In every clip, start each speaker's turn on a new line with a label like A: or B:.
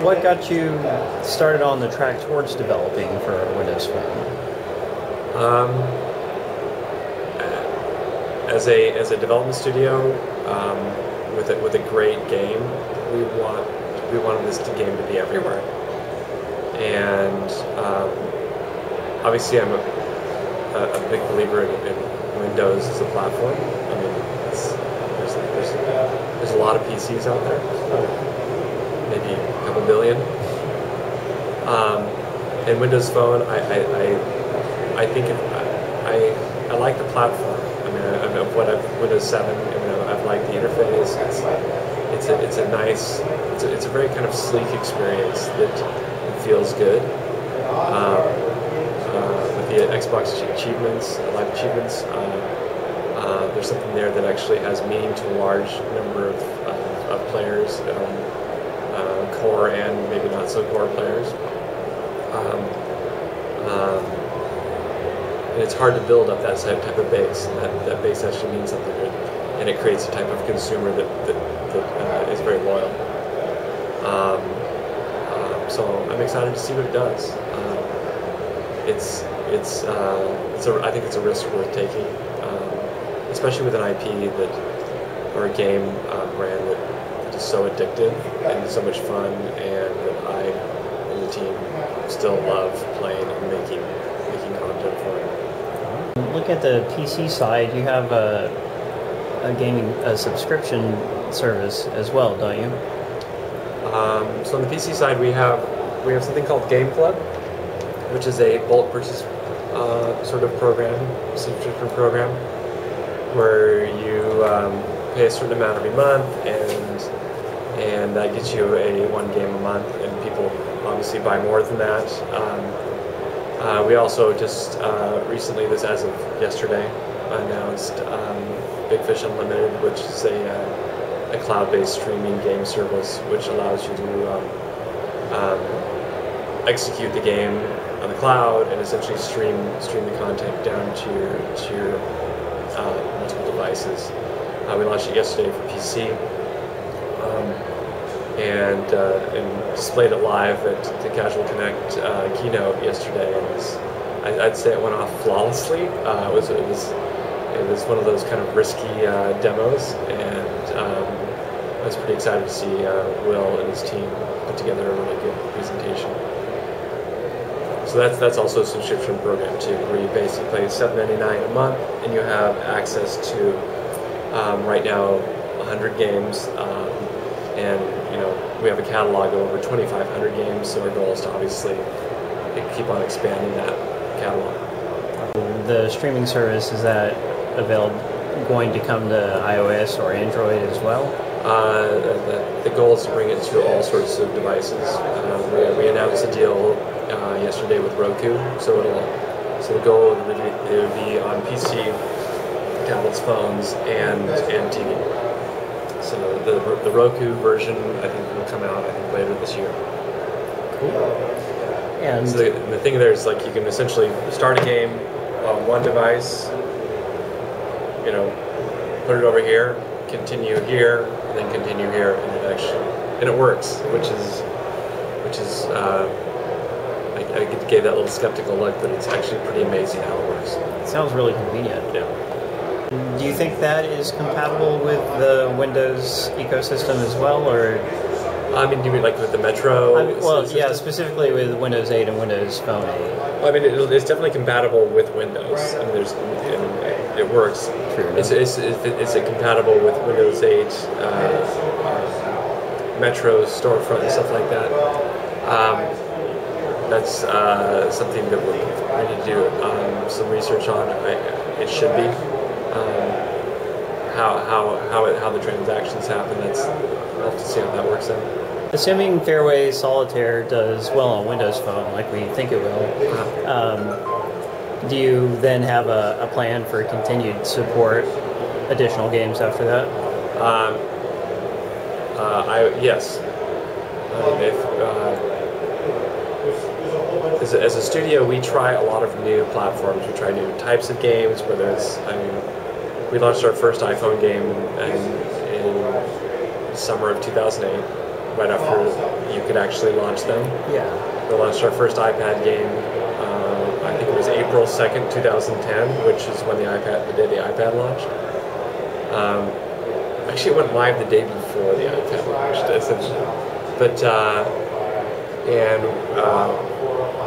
A: what got you started on the track towards developing for Windows Phone?
B: As a development studio with a great game, we wanted this game to be everywhere, and obviously I'm a big believer in Windows as a platform. I mean, there's a lot of PCs out there, maybe a couple billion. And Windows Phone, I think I like the platform. I mean, Windows 7. I mean, I've liked the interface. It's a nice, it's a very kind of sleek experience that feels good. With the Xbox achievements, live achievements, there's something there that actually has meaning to a large number of players, core and maybe not so core players. And it's hard to build up that type of base, and that base actually means something good, and it creates a type of consumer that is very loyal. So I'm excited to see what it does. I think it's a risk worth taking, especially with an IP or a game brand that is so addictive and so much fun, and that I and the team still love playing and making content for it.
A: Look at the PC side. You have a subscription service as well, don't you?
B: So on the PC side, we have something called Game Club, which is a bulk purchase sort of program, subscription program, where you pay a certain amount every month, and that gets you one game a month, and people obviously buy more than that. We also just recently, this as of yesterday, announced Big Fish Unlimited, which is a cloud-based streaming game service, which allows you to execute the game on the cloud and essentially stream the content down to your multiple devices. We launched it yesterday for PC, and displayed it live at the Casual Connect keynote yesterday. And I'd say it went off flawlessly. It was one of those kind of risky demos, and I was pretty excited to see Will and his team put together a really good presentation. So that's also a subscription program too, where you basically pay $7.99 a month, and you have access to right now 100 games, and we have a catalog of over 2,500 games. So our goal is to obviously keep on expanding that catalog.
A: The streaming service, is that going to come to iOS or Android as well?
B: The goal is to bring it to all sorts of devices. We announced a deal yesterday with Roku, so the goal would be on PC, tablets, phones, and TV. So the Roku version, I think, will come out later this year.
A: Cool. And
B: so the thing there is, like, you can essentially start a game on one device, put it over here, continue here, and then continue here, and it works, which is I gave that little skeptical look, but it's actually pretty amazing how it works.
A: It sounds really convenient.
B: Yeah.
A: Do you think that is compatible with the Windows ecosystem as well, or?
B: I mean, do you mean like with the Metro?
A: Yeah, specifically with Windows 8 and Windows Phone 8.
B: Well, I mean, it's definitely compatible with Windows. I mean, it works.
A: True.
B: Is it compatible with Windows 8, Metro, Storefront, and stuff like that? That's something that we need to do some research on. It should be. How the transactions happen, we'll have to see how that works out.
A: Assuming Fairway Solitaire does well on Windows Phone, like we think it will, do you then have a plan for continued support, additional games after that?
B: Yes. As a studio, we try a lot of new platforms. We try new types of games, whether it's, we launched our first iPhone game in summer of 2008, right after you could actually launch them.
A: Yeah.
B: We launched our first iPad game. I think it was April 2nd, 2010, which is when the day the iPad launched. Actually, it went live the day before the iPad launched,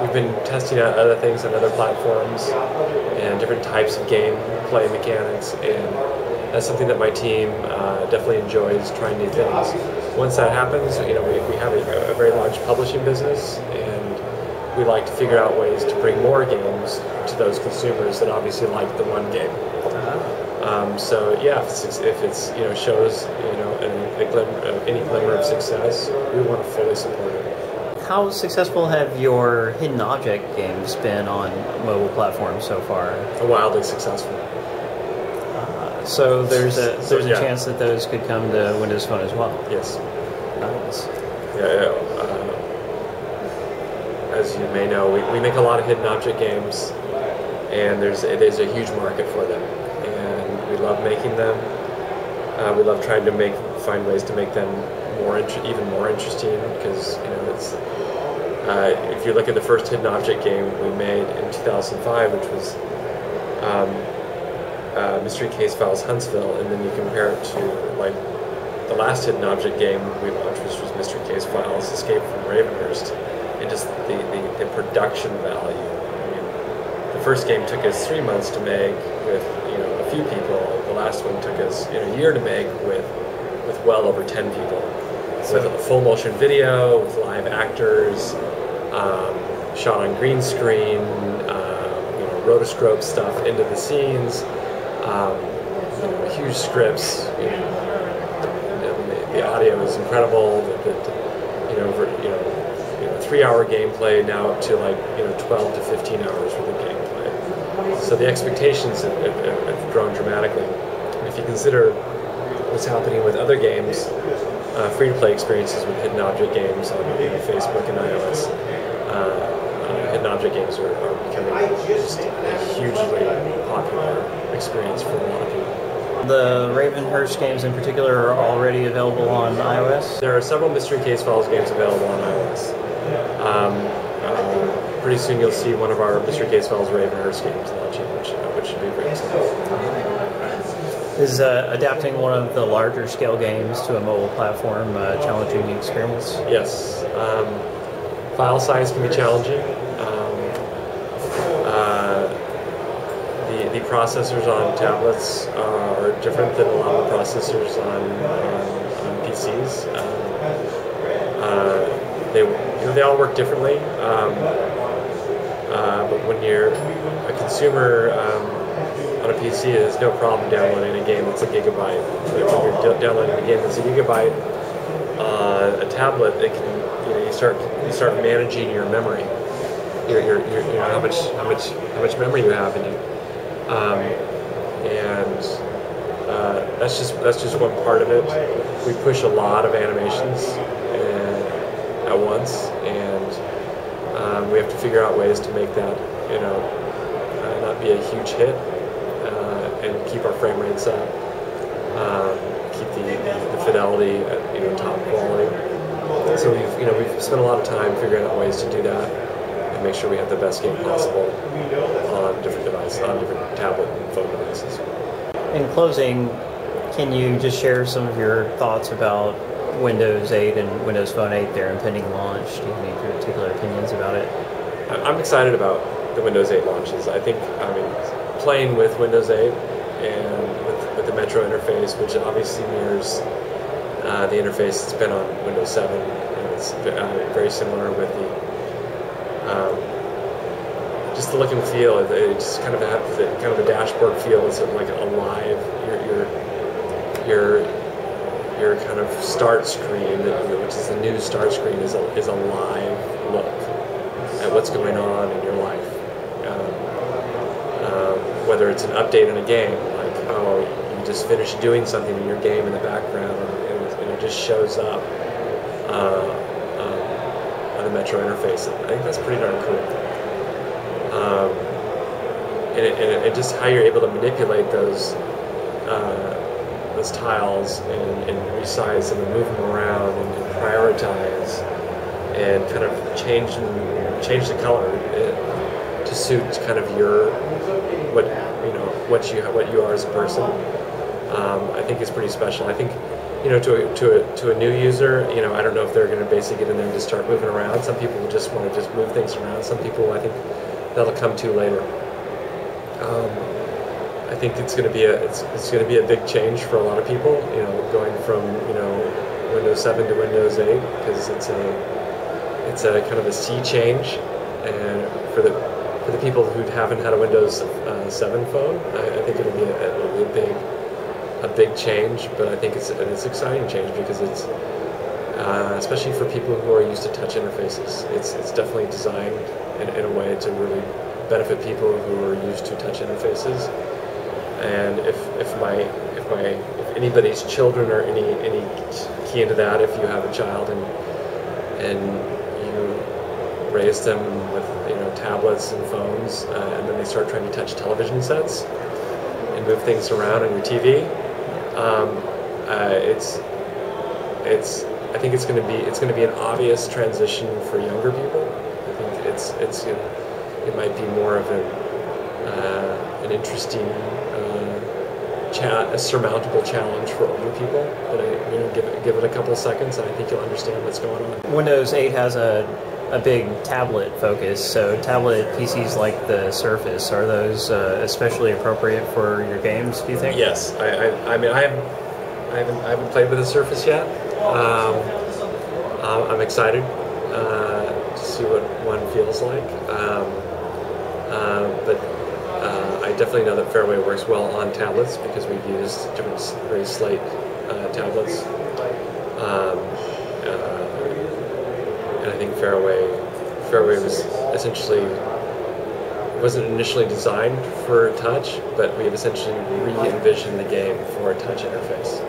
B: we've been testing out other things on other platforms and different types of gameplay mechanics, and that's something that my team definitely enjoys, trying new things. Once that happens, we have a very large publishing business, and we like to figure out ways to bring more games to those consumers that obviously like the one game. So yeah, if it's shows any glimmer of success, we want to fully support it.
A: How successful have your hidden object games been on mobile platforms so far?
B: Wildly successful.
A: So there's a chance that those could come to Windows Phone as well.
B: Yes.
A: Nice.
B: Yeah. As you may know, we make a lot of hidden object games, and there's a huge market for them, and we love making them. We love trying to find ways to make them even more interesting, because it's if you look at the first hidden object game we made in 2005, which was Mystery Case Files Huntsville, and then you compare it to like the last hidden object game we launched, which was Mystery Case Files Escape from Ravenhurst, and just the production value. I mean, the first game took us 3 months to make with a few people. The last one took us a year to make with well over 10 people, with a full motion video, with live actors, shot on green screen, rotoscope stuff into the scenes, huge scripts. The audio is incredible. The 3-hour gameplay now up to 12 to 15 hours worth of gameplay. So the expectations have grown dramatically. If you consider what's happening with other games, free-to-play experiences with hidden object games on Facebook and iOS, hidden object games are becoming just a hugely popular experience for a lot of people.
A: The Ravenhurst games in particular are already available on iOS?
B: There are several Mystery Case Files games available on iOS. Pretty soon you'll see one of our Mystery Case Files Ravenhurst games launching, which should be very exciting.
A: Is adapting one of the larger scale games to a mobile platform a challenging experience?
B: Yes. File size can be challenging. The processors on tablets are different than a lot of the processors on PCs. They all work differently. But when you're a consumer on a PC, there's no problem downloading a game that's a gigabyte. But when you're downloading a game that's a gigabyte, a tablet, it can you start managing your memory. How much memory you have in you. That's just one part of it. We push a lot of animations at once, and we have to figure out ways to make that not be a huge hit, and keep our frame rates up, keep the fidelity at top quality. So we've spent a lot of time figuring out ways to do that and make sure we have the best game possible on different devices, on different tablet and phone devices.
A: In closing, can you just share some of your thoughts about Windows 8 and Windows Phone 8, their impending launch? Do you have any particular opinions about it?
B: I'm excited about the Windows 8 launches. I mean, playing with Windows 8 and with the Metro interface, which obviously mirrors the interface that's been on Windows 7, and it's very similar with the just the look and feel. It just kind of has the dashboard feel is like alive. Your kind of start screen, which is the new start screen, is a live look at what's going on in your life. Whether it's an update in a game, like you just finished doing something in your game in the background, and it just shows up on the Metro interface. I think that's pretty darn cool. And just how you're able to manipulate those tiles and resize them and move them around and prioritize and kind of change the color to suit kind of what you are as a person. I think is pretty special. I think, to a new user, I don't know if they're going to basically get in there and just start moving around. Some people just want to just move things around. Some people, I think, that'll come to later. I think it's going to be a big change for a lot of people. Going from Windows 7 to Windows 8, because it's a kind of a sea change, and for the people who haven't had a Windows 7 phone, I think it'll be a big change. But I think it's an exciting change because it's especially for people who are used to touch interfaces. It's definitely designed in a way to really benefit people who are used to touch interfaces. And if anybody's children are any key into that, if you have a child and you raise them with tablets and phones, and then they start trying to touch television sets and move things around on your TV, I think it's going to be an obvious transition for younger people. I think it might be more of an interesting, a surmountable challenge for older people. But give it a couple of seconds, and I think you'll understand what's going on.
A: Windows 8 has a big tablet focus, so tablet PCs like the Surface, are those especially appropriate for your games, do you think?
B: Yes, I haven't played with the Surface yet. I'm excited to see what one feels like. But I definitely know that Fairway works well on tablets because we've used different very slate tablets. And I think Fairway wasn't initially designed for touch, but we have essentially re-envisioned the game for a touch interface.